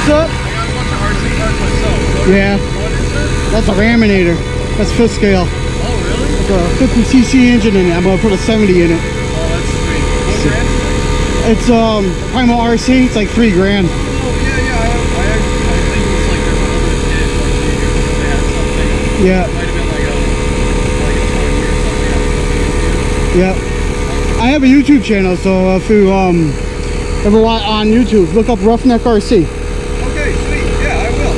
What's up? I got a bunch of RC cars myself. Yeah. What is that? That's a Raminator. That's fifth scale. Oh, really? It's a 50cc engine in it. I'm gonna put a 70 in it. Oh, that's sweet. What brand is it? It's primal RC. It's like $3 grand. Oh, yeah. I think it was like there's a little kid like they had something. Yeah. It might have been like a 20 or something. Yeah. I have a YouTube channel, so if you ever watch on YouTube, look up Roughneck RC. Okay, sweet. Yeah, I will.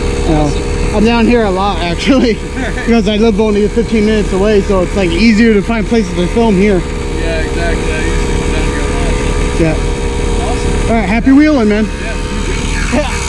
Awesome. I'm down here a lot actually because I live only 15 minutes away, so it's like easier to find places to film here. Yeah, exactly. I used to come down here a lot. Yeah. Awesome. All right, happy wheeling, man. Yeah, you too.